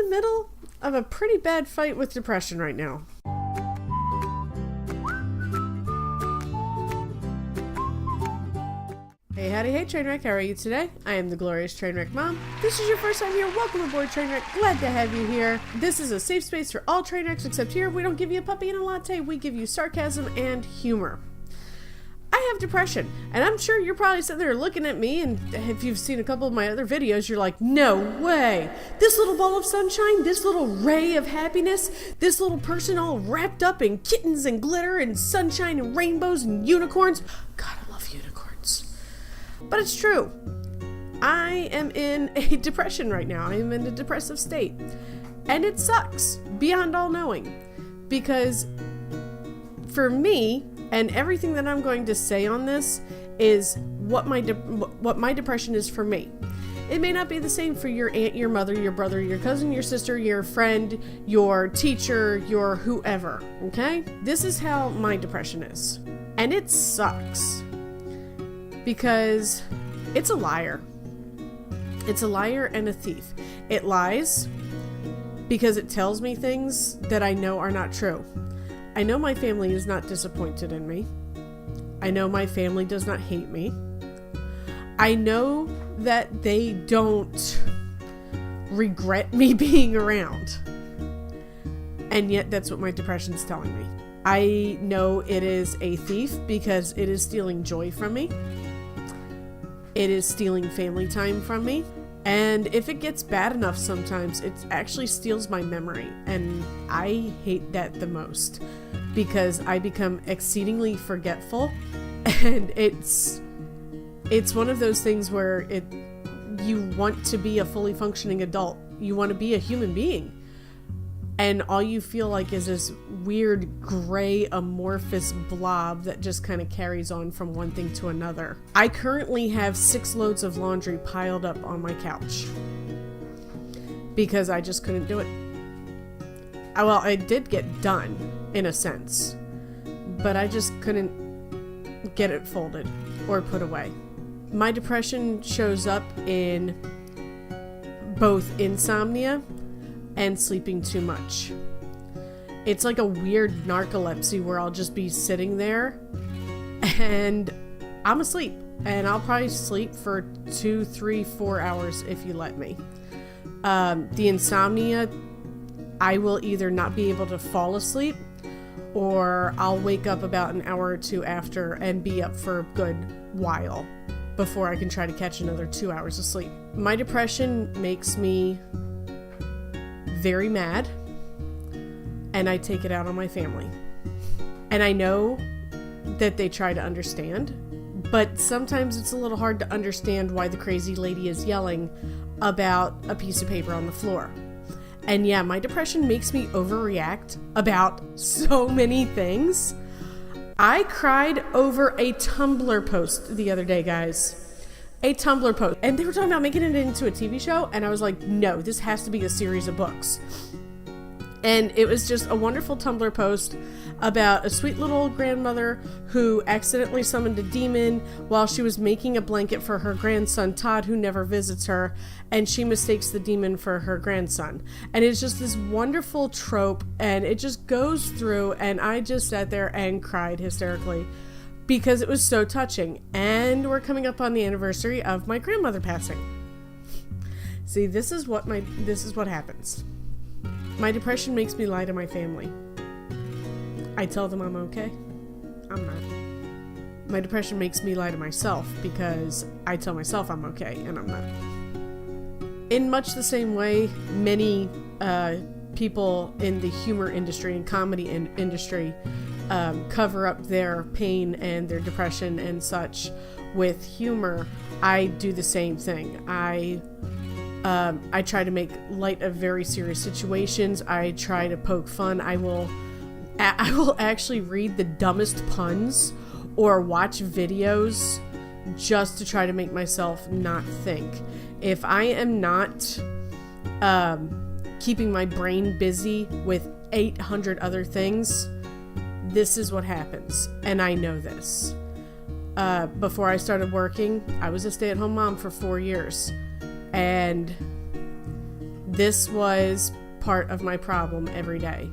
the middle of a pretty bad fight with depression right now. Hey, howdy, hey Trainwreck, how are you today? I am the glorious Trainwreck Mom. If this is your first time here, welcome aboard Trainwreck, glad to have you here. This is a safe space for all Trainwrecks, except here we don't give you a puppy and a latte, we give you sarcasm and humor. I have depression, and I'm sure you're probably sitting there looking at me, and if you've seen a couple of my other videos, you're like, no way! This little ball of sunshine, this little ray of happiness, this little person all wrapped up in kittens and glitter and sunshine and rainbows and unicorns. God, I love unicorns. But it's true. I am in a depression right now. I am in a depressive state. And it sucks, beyond all knowing. Because for me, and everything that I'm going to say on this is what my depression is for me. It may not be the same for your aunt, your mother, your brother, your cousin, your sister, your friend, your teacher, your whoever, okay? This is how my depression is. And it sucks. Because it's a liar. It's a liar and a thief. It lies because it tells me things that I know are not true. I know my family is not disappointed in me. I know my family does not hate me. I know that they don't regret me being around. And yet that's what my depression is telling me. I know it is a thief because it is stealing joy from me. It is stealing family time from me. And if it gets bad enough sometimes, it actually steals my memory. And I hate that the most because I become exceedingly forgetful. And it's one of those things where you want to be a fully functioning adult. You want to be a human being. And all you feel like is this weird gray amorphous blob that just kind of carries on from one thing to another. I currently have 6 loads of laundry piled up on my couch because I just couldn't do it. Well, I did get done in a sense, but I just couldn't get it folded or put away. My depression shows up in both insomnia and sleeping too much. It's like a weird narcolepsy where I'll just be sitting there and I'm asleep, and I'll probably sleep for 2, 3, 4 hours if you let me. The insomnia, I will either not be able to fall asleep or I'll wake up about an hour or 2 after and be up for a good while before I can try to catch another 2 hours of sleep. My depression makes me very mad, and I take it out on my family. And I know that they try to understand, but sometimes it's a little hard to understand why the crazy lady is yelling about a piece of paper on the floor. And yeah, my depression makes me overreact about so many things. I cried over a Tumblr post the other day, guys. A Tumblr post, and they were talking about making it into a TV show, and I was like, no, this has to be a series of books. And it was just a wonderful Tumblr post about a sweet little grandmother who accidentally summoned a demon while she was making a blanket for her grandson Todd, who never visits her, and she mistakes the demon for her grandson. And it's just this wonderful trope, and it just goes through, and I just sat there and cried hysterically because it was so touching. And we're coming up on the anniversary of my grandmother passing. See, this is what happens. My depression makes me lie to my family. I tell them I'm okay. I'm not. My depression makes me lie to myself because I tell myself I'm okay and I'm not. In much the same way, many people in the humor industry and comedy industry cover up their pain and their depression and such with humor. I do the same thing. I try to make light of very serious situations. I try to poke fun. I will actually read the dumbest puns or watch videos just to try to make myself not think. If I am not keeping my brain busy with 800 other things, this is what happens, and I know this. Before I started working, I was a stay-at-home mom for 4 years, and This was part of my problem every day.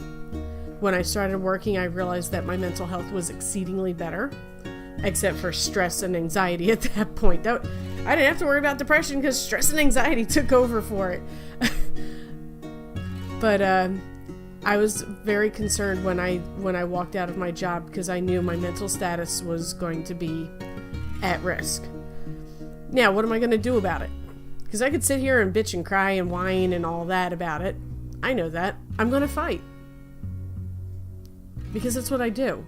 When I started working, I realized that my mental health was exceedingly better, except for stress and anxiety at that point. I didn't have to worry about depression because stress and anxiety took over for it. But I was very concerned when I walked out of my job because I knew my mental status was going to be at risk. Now, what am I going to do about it? Because I could sit here and bitch and cry and whine and all that about it. I know that. I'm going to fight. Because that's what I do.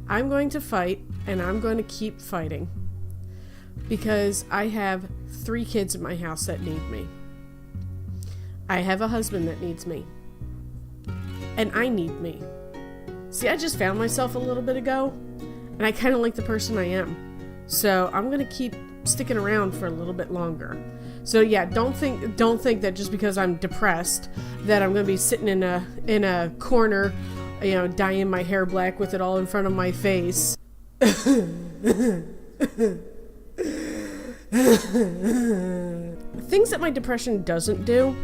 I'm going to fight, and I'm going to keep fighting. Because I have 3 kids in my house that need me. I have a husband that needs me. And I need me. See, I just found myself a little bit ago, and I kind of like the person I am. So I'm going to keep sticking around for a little bit longer. So yeah, don't think that just because I'm depressed that I'm going to be sitting in a corner, you know, dyeing my hair black with it all in front of my face. Things that my depression doesn't do,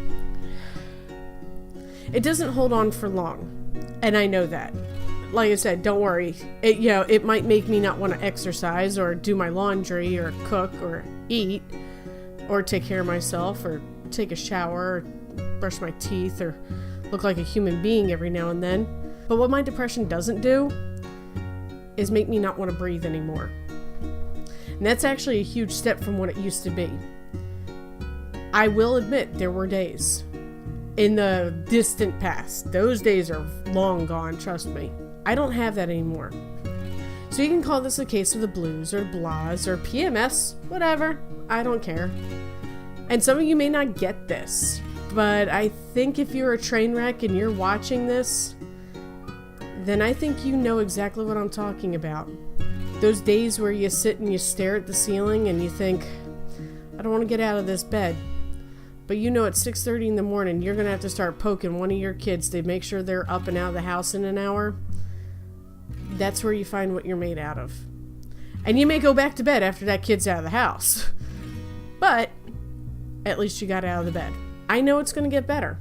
it doesn't hold on for long. And I know that. Like I said, don't worry. It might make me not want to exercise or do my laundry or cook or eat or take care of myself or take a shower or brush my teeth or look like a human being every now and then. But what my depression doesn't do is make me not want to breathe anymore. And that's actually a huge step from what it used to be. I will admit there were days in the distant past. Those days are long gone, trust me. I don't have that anymore. So you can call this a case of the blues or blahs or PMS, whatever. I don't care. And some of you may not get this, but I think if you're a train wreck and you're watching this, then I think you know exactly what I'm talking about. Those days where you sit and you stare at the ceiling and you think, I don't want to get out of this bed. But you know at 6:30 in the morning, you're going to have to start poking one of your kids to make sure they're up and out of the house in an hour. That's where you find what you're made out of. And you may go back to bed after that kid's out of the house. But at least you got out of the bed. I know it's going to get better.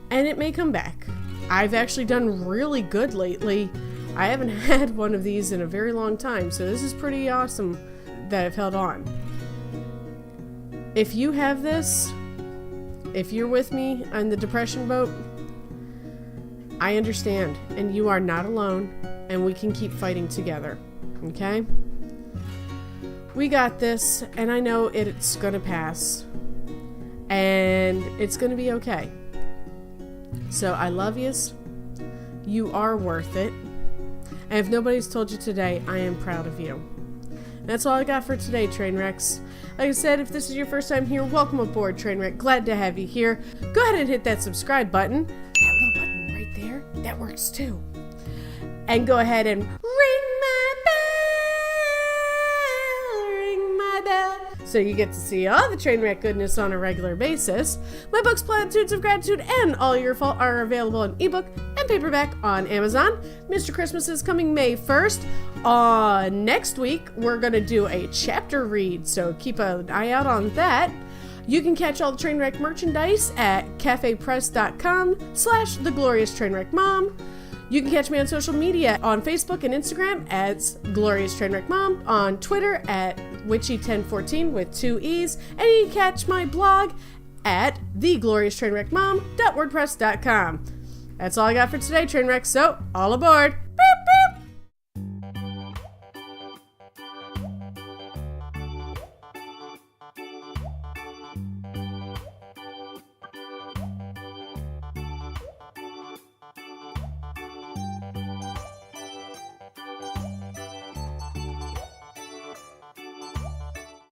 And it may come back. I've actually done really good lately. I haven't had one of these in a very long time, so this is pretty awesome that I've held on. If you have this, if you're with me on the depression boat, I understand, and you are not alone, and we can keep fighting together, okay? We got this, and I know it's gonna pass, and it's gonna be okay. So I love yous. You are worth it. And if nobody's told you today, I am proud of you. That's all I got for today, Trainwrecks. Like I said, if this is your first time here, welcome aboard, Trainwreck. Glad to have you here. Go ahead and hit that subscribe button. That little button right there, that works too. And go ahead and ring my bell, so you get to see all the Trainwreck goodness on a regular basis. My books, Platitudes of Gratitude, and All Your Fault are available in ebook and paperback on Amazon. Mr. Christmas is coming May 1st. Next week, we're going to do a chapter read, so keep an eye out on that. You can catch all the Trainwreck merchandise at cafepress.com/theglorioustrainwreckmom. You can catch me on social media on Facebook and Instagram as Glorious Trainwreck Mom, on Twitter at Witchy1014 with 2 E's, and you can catch my blog at theglorioustrainwreckmom.wordpress.com. That's all I got for today, Trainwreck, so all aboard!